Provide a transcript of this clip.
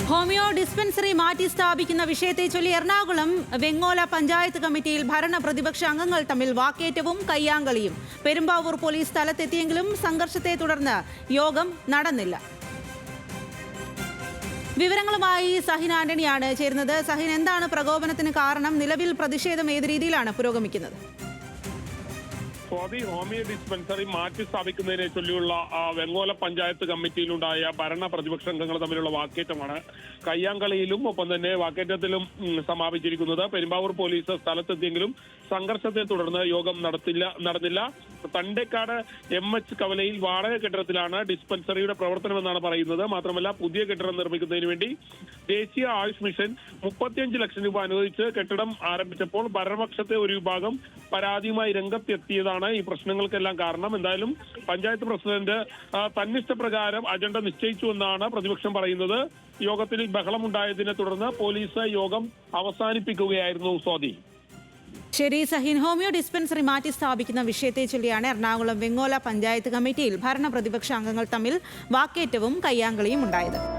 Homeo dispensary മാറ്റി സ്ഥാപിക്കുന്ന വിഷയത്തെ ചൊല്ലി എറണാകുളം വെങ്ങോല പഞ്ചായത്ത് കമ്മിറ്റിയിൽ ഭരണ പ്രതിപക്ഷ അംഗങ്ങൾ തമ്മിൽ വാക്കേറ്റവും കയ്യാങ്കളിയും. പെരുമ്പാവൂർ പോലീസ് സ്ഥലത്തെത്തിയെങ്കിലും സംഘർഷത്തെ തുടർന്ന് യോഗം നടന്നില്ല. വിവരങ്ങളുമായി സഹിൻ ആന്റണിയാണ് ചേരുന്നത്. സഹിൻ, എന്താണ് പ്രകോപനത്തിന് കാരണം? നിലവിൽ പ്രതിഷേധം ഏത് രീതിയിലാണ് പുരോഗമിക്കുന്നത്? ഹോമിയോ ഡിസ്പെൻസറി മാറ്റി സ്ഥാപിക്കുന്നതിനെ ചൊല്ലിയുള്ള വെങ്ങോല പഞ്ചായത്ത് കമ്മിറ്റിയിലുണ്ടായ ഭരണ പ്രതിപക്ഷ അംഗങ്ങൾ തമ്മിലുള്ള വാക്കേറ്റമാണ് കയ്യാങ്കളിയിലും ഒപ്പം തന്നെ വാക്കേറ്റത്തിലും സമാപിച്ചിരിക്കുന്നത്. പെരുമ്പാവൂർ പോലീസ് സ്ഥലത്തെത്തിയെങ്കിലും സംഘർഷത്തെ തുടർന്ന് യോഗം നടന്നില്ല. തണ്ടേക്കാട് MH കവലയിൽ വാടക കെട്ടിടത്തിലാണ് ഡിസ്പെൻസറിയുടെ പ്രവർത്തനമെന്നാണ് പറയുന്നത്. മാത്രമല്ല, പുതിയ കെട്ടിടം നിർമ്മിക്കുന്നതിന് വേണ്ടി ദേശീയ ആയുഷ് മിഷൻ 35 ലക്ഷം രൂപ അനുവദിച്ച് കെട്ടിടം ആരംഭിച്ചപ്പോൾ ഭരണപക്ഷത്തെ ഒരു വിഭാഗം പരാതിയുമായി രംഗത്തെത്തിയതാണ് ഈ പ്രശ്നങ്ങൾക്കെല്ലാം കാരണം. എന്തായാലും പഞ്ചായത്ത് പ്രസിഡന്റ് തന്നിഷ്ടപ്രകാരം അജണ്ട നിശ്ചയിച്ചുവെന്നാണ് പ്രതിപക്ഷം പറയുന്നത്. യോഗത്തിൽ ബഹളമുണ്ടായതിനെ തുടർന്ന് പോലീസ് യോഗം അവസാനിപ്പിക്കുകയായിരുന്നു. സ്വാതി. ശരി സഹിൻ, ഹോമിയോ ഡിസ്പെൻസറി മാറ്റി സ്ഥാപിക്കുന്ന വിഷയത്തെ ചൊല്ലിയാണ് എറണാകുളം വെങ്ങോല പഞ്ചായത്ത് കമ്മിറ്റിയിൽ ഭരണ പ്രതിപക്ഷ അംഗങ്ങൾ തമ്മിൽ വാക്കേറ്റവും കയ്യാങ്കളിയും ഉണ്ടായത്.